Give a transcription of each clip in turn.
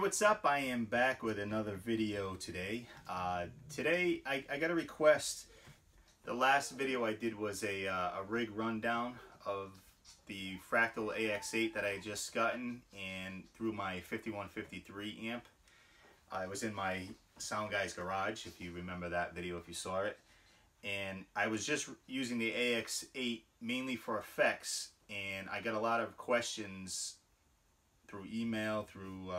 what's up? I am back with another video today. Today I got a request. The last video I did was a rig rundown of the Fractal AX8 that I had just gotten and through my 5153 amp. I was in my sound guy's garage, if you remember that video, if you saw it. And I was just using the AX8 mainly for effects, and I got a lot of questions through email, through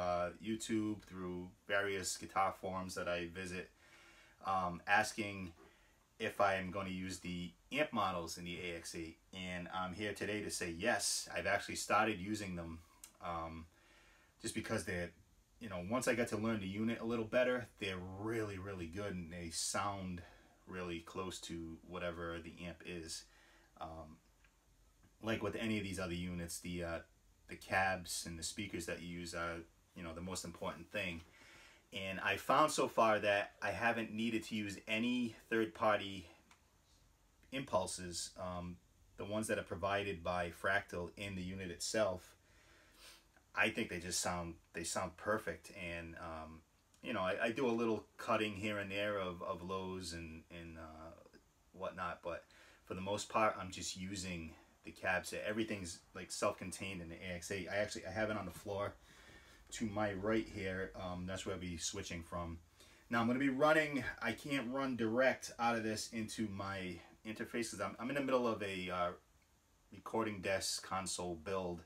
YouTube, through various guitar forums that I visit, asking if I am going to use the amp models in the AX8. And I'm here today to say yes, I've actually started using them, just because they're, you know, once I got to learn the unit a little better, they're really, really good, and they sound really close to whatever the amp is. Like with any of these other units, the cabs and the speakers that you use are, you know, the most important thing. And I found so far that I haven't needed to use any third-party impulses. The ones that are provided by Fractal in the unit itself, I think they just sound perfect. And you know, I do a little cutting here and there of lows and whatnot, but for the most part, I'm just using the cabs. Everything's like self-contained in the AX8. I have it on the floor to my right here. That's where I'll be switching from. Now I'm going to be running. I can't run direct out of this into my interface because I'm in the middle of a recording desk console build.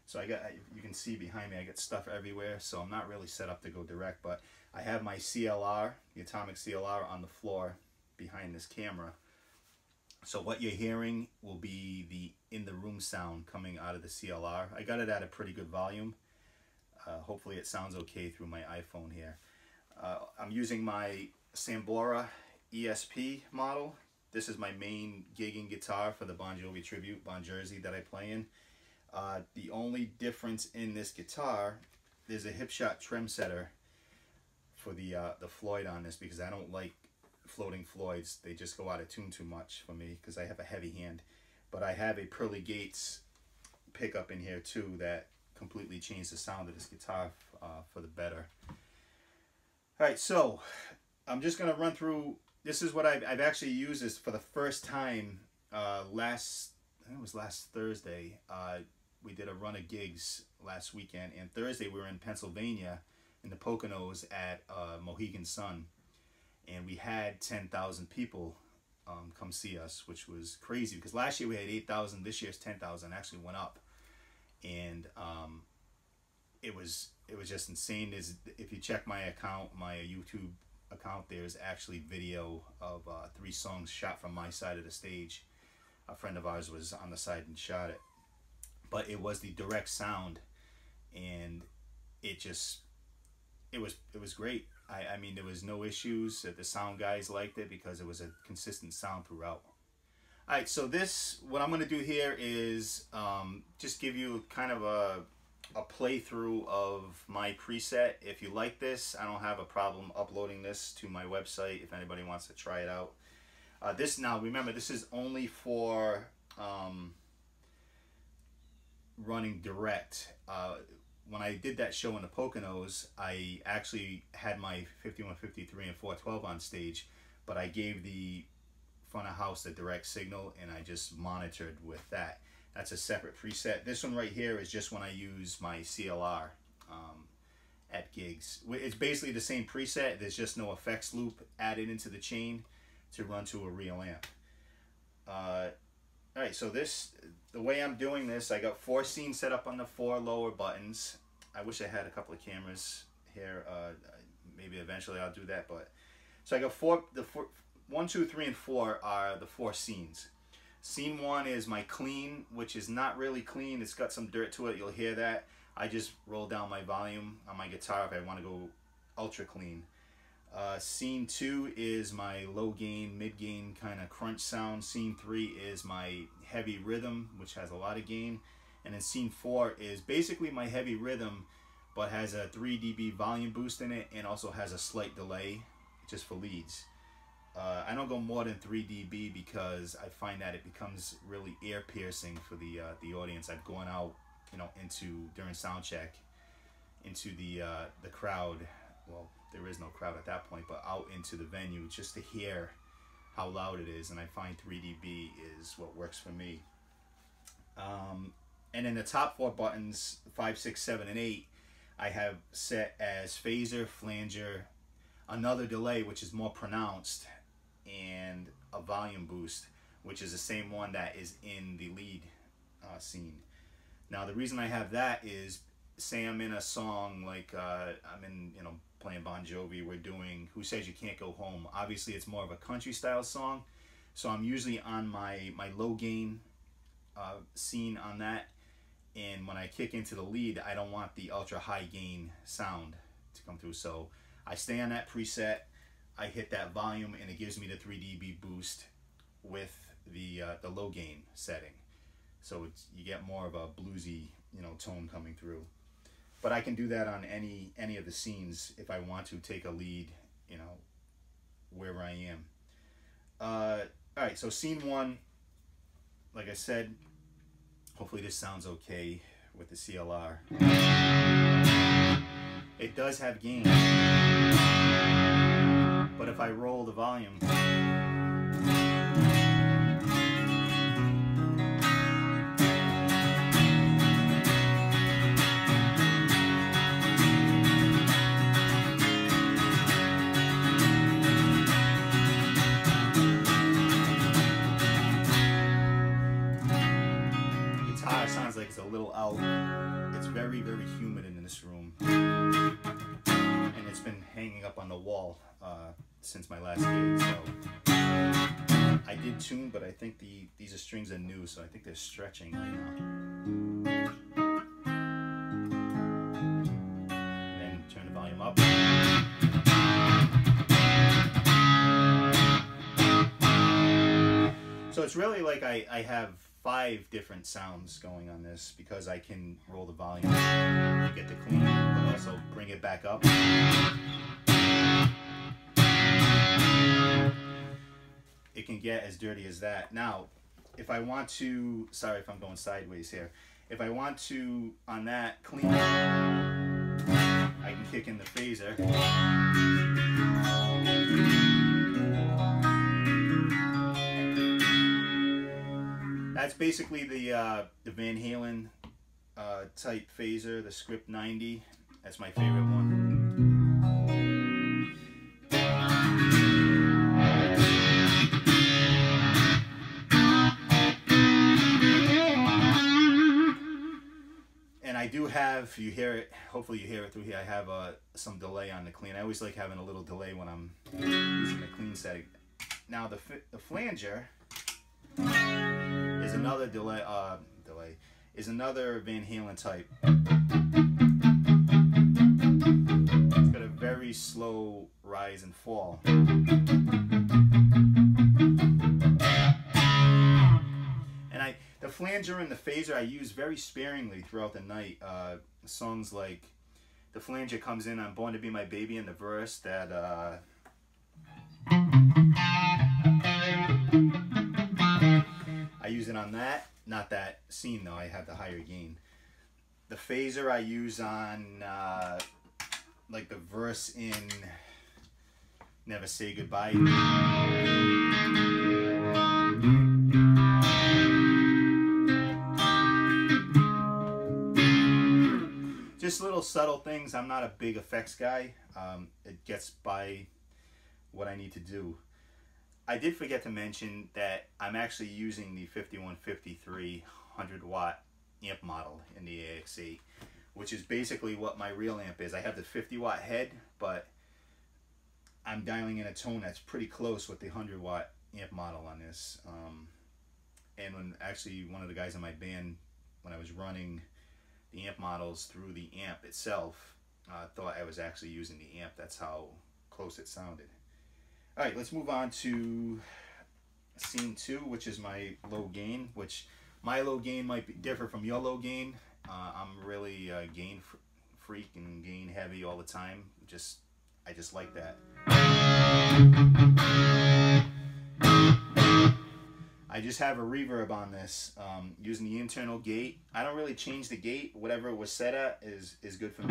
So you can see behind me, I got stuff everywhere. So I'm not really set up to go direct, but I have my CLR, the Atomic CLR, on the floor behind this camera. So what you're hearing will be the in-the-room sound coming out of the CLR. I got it at a pretty good volume. Hopefully it sounds okay through my iPhone here. I'm using my Sambora ESP model. This is my main gigging guitar for the Bon Jovi tribute, Bon Jersey, that I play in. The only difference in this guitar, there's a hip shot trem setter for the Floyd on this, because I don't like floating Floyds. They just go out of tune too much for me because I have a heavy hand. But I have a Pearly Gates pickup in here too that completely changed the sound of this guitar for the better. Alright, so I'm just going to run through. This is what I've actually used this for the first time I think it was last Thursday. We did a run of gigs last weekend, and Thursday we were in Pennsylvania in the Poconos at Mohegan Sun. And we had 10,000 people come see us, which was crazy because last year we had 8,000. This year's 10,000. Actually went up, and it was just insane. If you check my account, my YouTube account, there's actually video of 3 songs shot from my side of the stage. A friend of ours was on the side and shot it, but it was the direct sound, and it was great. I mean, there was no issues. The sound guys liked it because it was a consistent sound throughout. Alright, so what I'm going to do here is just give you kind of a playthrough of my preset. If you like this, I don't have a problem uploading this to my website if anybody wants to try it out. Now remember, this is only for running direct. When I did that show in the Poconos, I actually had my 5153 and 412 on stage, but I gave the front of house the direct signal, and I just monitored with that. That's a separate preset. This one right here is just when I use my CLR at gigs. It's basically the same preset. There's just no effects loop added into the chain to run to a real amp. Alright, so the way I'm doing this, I got 4 scenes set up on the 4 lower buttons. I wish I had a couple of cameras here. Maybe eventually I'll do that. But so I got 1, 2, 3, and 4 are the 4 scenes. Scene 1 is my clean, which is not really clean. It's got some dirt to it. You'll hear that. I just roll down my volume on my guitar if I want to go ultra clean. Scene 2 is my low gain, mid gain kind of crunch sound. Scene 3 is my heavy rhythm, which has a lot of gain. And then scene 4 is basically my heavy rhythm, but has a 3 dB volume boost in it, and also has a slight delay just for leads. I don't go more than 3 dB because I find that it becomes really ear piercing for the audience. I've gone out, you know, during sound check into the crowd. Well, there is no crowd at that point, but out into the venue just to hear how loud it is. And I find 3 dB is what works for me. And then the top 4 buttons, 5, 6, 7, and 8, I have set as phaser, flanger, another delay, which is more pronounced, and a volume boost, which is the same one that is in the lead scene. Now, the reason I have that is, say I'm in a song like I'm in, you know, playing Bon Jovi, we're doing Who Says You Can't Go Home. Obviously, it's more of a country style song, so I'm usually on my low gain scene on that. And when I kick into the lead, I don't want the ultra high gain sound to come through. So I stay on that preset, I hit that volume, and it gives me the 3 dB boost with the low gain setting. So you get more of a bluesy, you know, tone coming through. But I can do that on any of the scenes if I want to take a lead, you know, wherever I am. All right, so scene 1, like I said, hopefully this sounds okay with the CLR. It does have gain, but if I roll the volume, like it's a little out. It's very, very humid in this room, and it's been hanging up on the wall since my last gig. So I did tune, but I think these strings are new, so I think they're stretching right now. And then turn the volume up. So it's really like I have 5 different sounds going on this, because I can roll the volume, get the clean, but also bring it back up. It can get as dirty as that. Now, if I want to, sorry if I'm going sideways here, if I want to, on that clean, I can kick in the phaser. That's basically the Van Halen type phaser, the Script 90. That's my favorite one. And I do have, you hear it, hopefully you hear it through here, I have some delay on the clean. I always like having a little delay when I'm using the clean setting. Now the flanger is another is another Van Halen type. It's got a very slow rise and fall. And the flanger and the phaser I use very sparingly throughout the night. Songs like the flanger comes in on Born to Be My Baby in the verse, that I use it on that, not that scene though, I have the higher gain. The phaser I use on like the verse in Never Say Goodbye. Just little subtle things. I'm not a big effects guy. It gets by what I need to do. I did forget to mention that I'm actually using the 5153 100-watt amp model in the AX8, which is basically what my real amp is. I have the 50-watt head, but I'm dialing in a tone that's pretty close with the 100-watt amp model on this. And when actually one of the guys in my band, when I was running the amp models through the amp itself, thought I was actually using the amp. That's how close it sounded. All right, let's move on to scene 2, which is my low gain, which my low gain might be different from your low gain. I'm really gain freak and gain heavy all the time. I just like that. I I just have a reverb on this using the internal gate. I don't really change the gate. Whatever it was set at is good for me.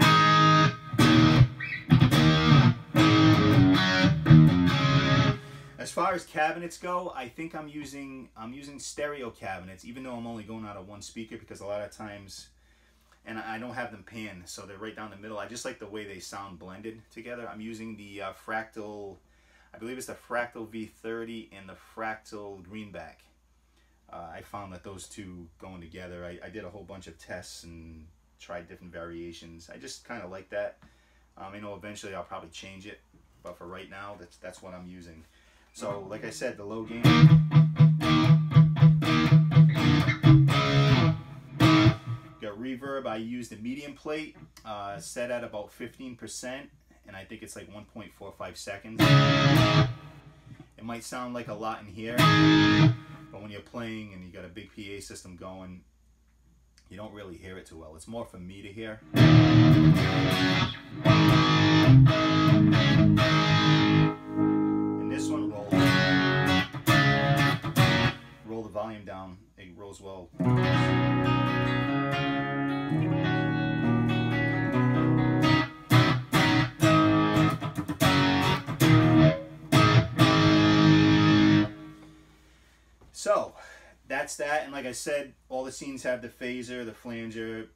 As far as cabinets go, I think I'm using stereo cabinets, even though I'm only going out of one speaker, because a lot of times, and I don't have them panned, so they're right down the middle. I just like the way they sound blended together. I'm using the Fractal, I believe it's the Fractal V30 and the Fractal Greenback. I found that those two going together, I did a whole bunch of tests and tried different variations. I just kind of like that. I know eventually I'll probably change it, but for right now, that's what I'm using. So, like I said, the low gain. Got reverb. I used a medium plate, set at about 15%, and I think it's like 1.45 seconds. It might sound like a lot in here, but when you're playing and you got a big PA system going, you don't really hear it too well. It's more for me to hear. And this one roll the volume down. It rolls well. So that's that, and like I said, all the scenes have the phaser, the flanger,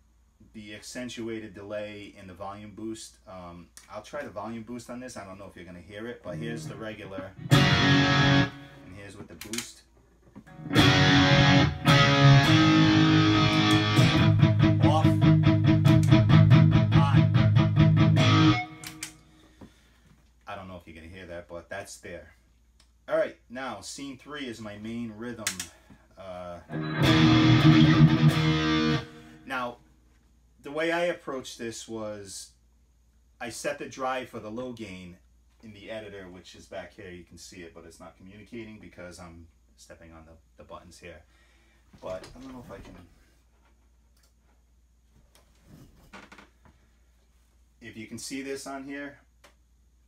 the accentuated delay, and the volume boost. I'll try the volume boost on this. I don't know if you're going to hear it, but here's the regular, and here's with the boost. Off, on. I don't know if you're going to hear that, but that's there. Alright, now scene 3 is my main rhythm. Now, the way I approached this was I set the drive for the low gain in the editor, which is back here. You can see it, but it's not communicating because I'm stepping on the buttons here. But I don't know if I can... If you can see this on here,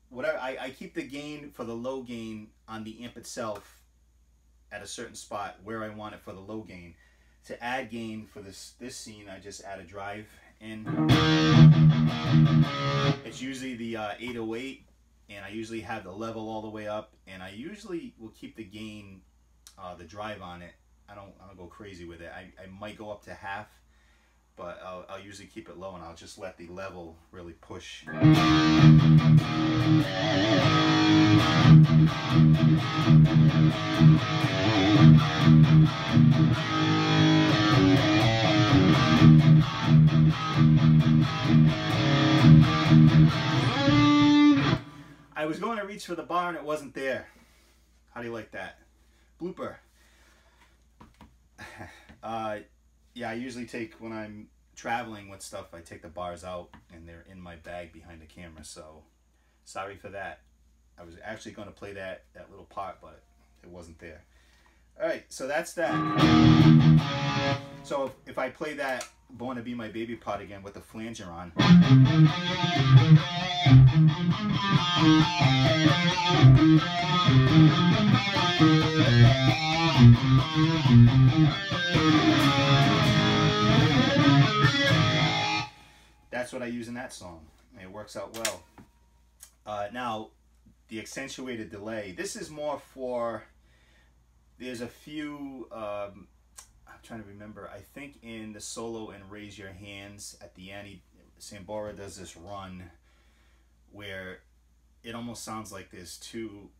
whatever, I keep the gain for the low gain on the amp itself at a certain spot where I want it for the low gain. To add gain for this scene, I just add a drive in. It's usually the 808, and I usually have the level all the way up, and I usually will keep the gain, the drive on it. I don't go crazy with it. I might go up to half, but I'll usually keep it low, and I'll just let the level really push. I was going to reach for the bar and it wasn't there. How do you like that? Blooper. Yeah, I usually take, when I'm traveling with stuff, I take the bars out and they're in my bag behind the camera, so sorry for that. I was actually going to play that little part, but it wasn't there. Alright, so that's that. So if I play that Born to Be My Baby part again with the flanger on. That's what I use in that song. It works out well. Now, the accentuated delay. This is more for, there's a few, I'm trying to remember, I think in the solo in Raise Your Hands at the end, Sambora does this run where it almost sounds like there's two,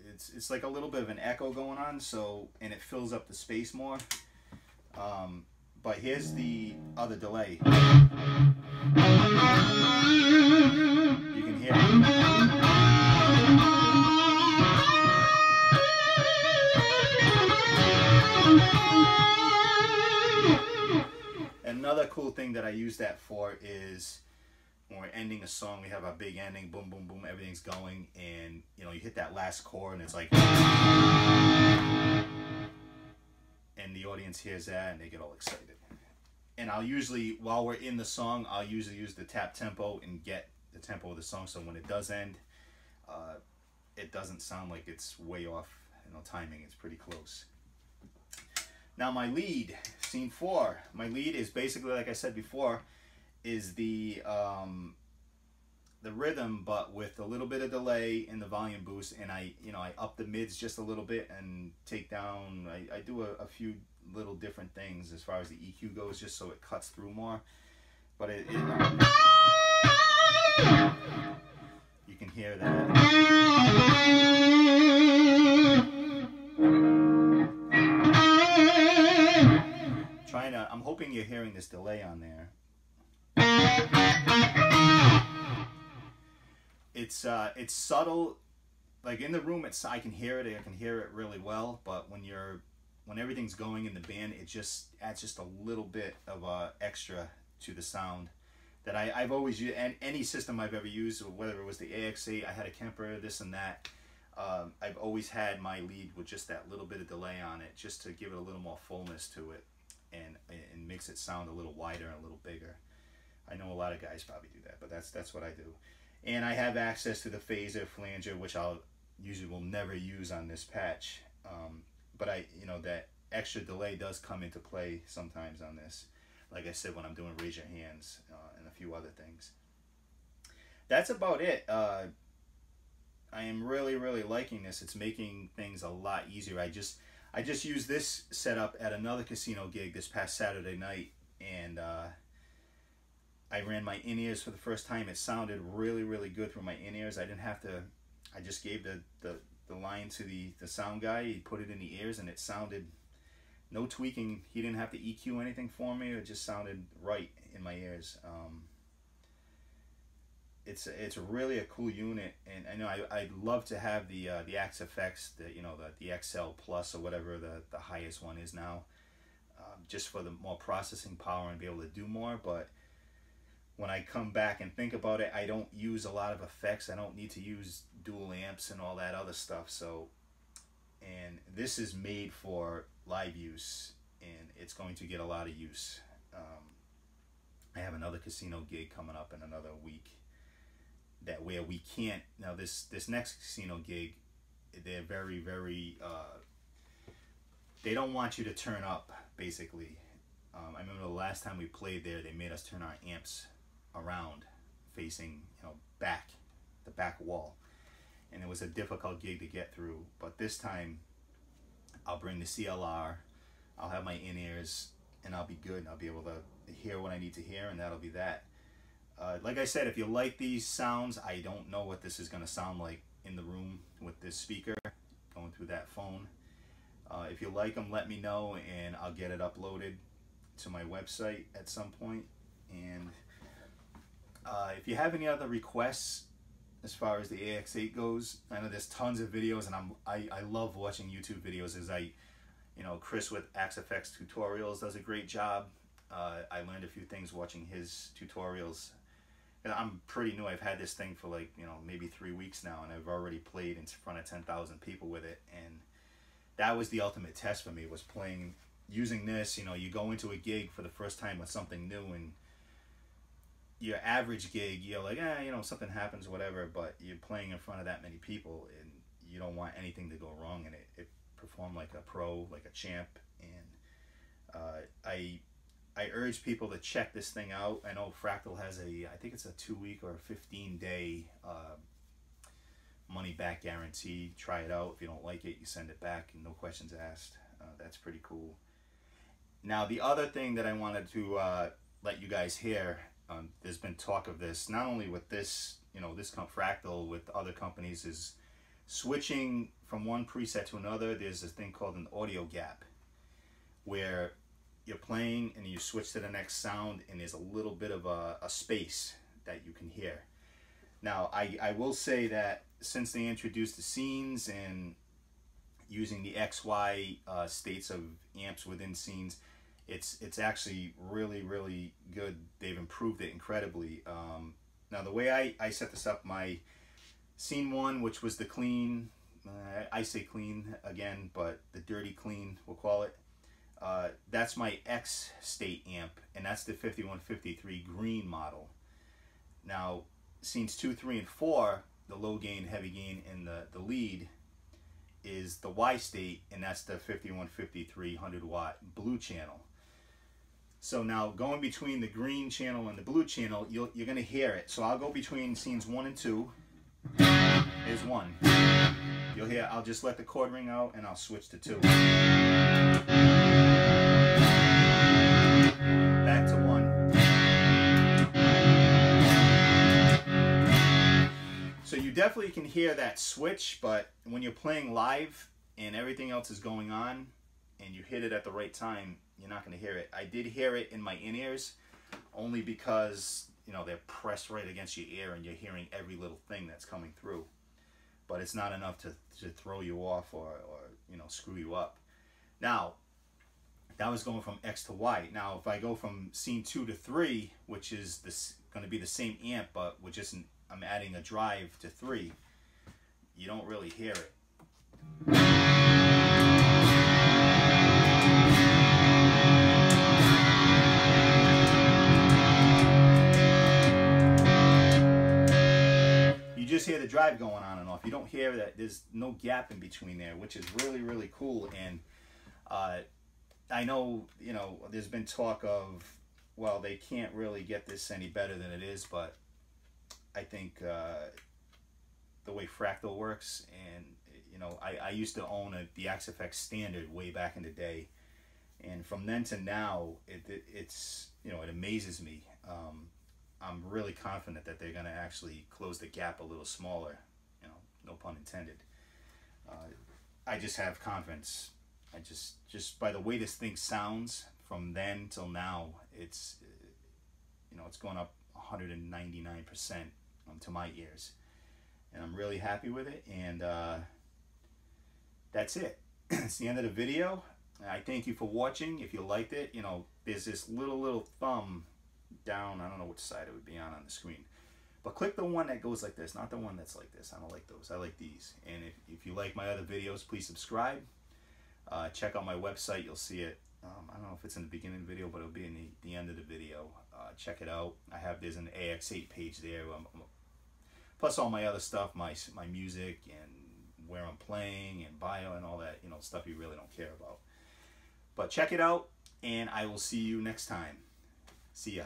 it's like a little bit of an echo going on, so, and it fills up the space more. But here's the other delay. You can hear it. Another cool thing that I use that for is when we're ending a song, we have a big ending, boom, boom, boom, everything's going, and you know, you hit that last chord and it's like, and the audience hears that and they get all excited. And I'll usually, while we're in the song, I'll usually use the tap tempo and get the tempo of the song, so when it does end, it doesn't sound like it's way off, you know, timing. It's pretty close. Now my lead, scene 4, my lead is basically, like I said before, is the rhythm, but with a little bit of delay in the volume boost, and I up the mids just a little bit and take down, I do a few little different things as far as the EQ goes, just so it cuts through more. But you can hear that. I'm hoping you're hearing this delay on there. It's subtle, like in the room. I can hear it. I can hear it really well. But when everything's going in the band, it just adds just a little bit of extra to the sound that I've always used. And any system I've ever used, whether it was the AX8, I had a Kemper, this and that. I've always had my lead with just that little bit of delay on it, just to give it a little more fullness to it, and makes it sound a little wider and a little bigger. I know a lot of guys probably do that, but that's what I do. And I have access to the phaser, flanger, which I'll usually will never use on this patch. But that extra delay does come into play sometimes on this. Like I said, when I'm doing Raise Your Hands and a few other things. That's about it. I am really, really liking this. It's making things a lot easier. I just used this setup at another casino gig this past Saturday night, and I ran my in-ears for the first time. It sounded really, really good through my in-ears. I didn't have to, I just gave the line to the sound guy. He put it in the ears, and it sounded, no tweaking. He didn't have to EQ anything for me. It just sounded right in my ears. It's really a cool unit, and I know I'd love to have the AX8, the XL Plus or whatever the highest one is now, just for the more processing power and be able to do more. But when I come back and think about it, I don't use a lot of effects. I don't need to use dual amps and all that other stuff. So, and this is made for live use, and it's going to get a lot of use. I have another casino gig coming up in another week where we can't, now this next casino gig, they're very, very, they don't want you to turn up, basically. I remember the last time we played there, they made us turn our amps around, facing back, the back wall, and it was a difficult gig to get through. But this time I'll bring the CLR, I'll have my in-ears, and I'll be good, and I'll be able to hear what I need to hear, and that'll be that. Like I said, if you like these sounds, I don't know what this is going to sound like in the room with this speaker going through that phone. If you like them, let me know, and I'll get it uploaded to my website at some point. And if you have any other requests as far as the AX8 goes, I know there's tons of videos, and I love watching YouTube videos. As Chris with AX8 tutorials does a great job. I learned a few things watching his tutorials. And I'm pretty new. I've had this thing for like maybe 3 weeks now, and I've already played in front of 10,000 people with it. And that was the ultimate test for me, was playing using this. You go into a gig for the first time with something new, and your average gig, you're like, something happens, whatever, but you're playing in front of that many people, and you don't want anything to go wrong, and it performed like a pro, like a champ. And I urge people to check this thing out. I know Fractal has I think it's a 2-week or 15-day money-back guarantee. Try it out. If you don't like it, you send it back, and no questions asked. That's pretty cool. Now, the other thing that I wanted to let you guys hear, there's been talk of this, not only with this, this Fractal, with other companies, is switching from one preset to another. There's this thing called an audio gap, where you're playing and you switch to the next sound, and there's a little bit of a space that you can hear. Now, I will say that since they introduced the scenes and using the XY states of amps within scenes, it's actually really, really good. They've improved it incredibly. Now, the way I set this up, my scene 1, which was the clean, I say clean again, but the dirty clean, we'll call it. That's my X state amp, and that's the 5153 green model. Now, scenes 2, 3, and 4, the low gain, heavy gain, and the lead, is the Y state, and that's the 5153 100-watt blue channel. So now going between the green channel and the blue channel, you're going to hear it. So I'll go between scenes 1 and 2. Here's 1. You'll hear, I'll just let the chord ring out and I'll switch to 2. Back to 1. So you definitely can hear that switch, but when you're playing live and everything else is going on and you hit it at the right time, you're not going to hear it. I did hear it in my in-ears, only because, you know, they're pressed right against your ear and you're hearing every little thing that's coming through. But it's not enough to throw you off or you know, screw you up. Now, that was going from X to Y. Now, if I go from scene 2 to 3, which is going to be the same amp, but with just I'm adding a drive to 3, you don't really hear it. You just hear the drive going on and off. You don't hear that there's no gap in between there, which is really, really cool. And I know, you know, there's been talk of, well, they can't really get this any better than it is, but I think the way Fractal works, and you know, I used to own the AX8 standard way back in the day, and from then to now, it's you know, it amazes me. I'm really confident that they're going to actually close the gap a little smaller, you know, no pun intended. I just have confidence. I just by the way this thing sounds from then till now, it's you know, it's going up 199% to my ears, and I'm really happy with it. And that's it. It's the end of the video. I thank you for watching. If you liked it, you know, there's this little thumb down, I don't know which side it would be on the screen, but click the one that goes like this, not the one that's like this. I don't like those. I like these. And if you like my other videos, please subscribe. Check out my website. You'll see it. I don't know if it's in the beginning of the video, but it'll be in the end of the video. Check it out. There's an AX8 page there, plus all my other stuff, my music and where I'm playing and bio and all that, you know, stuff you really don't care about. But check it out, and I will see you next time. See ya.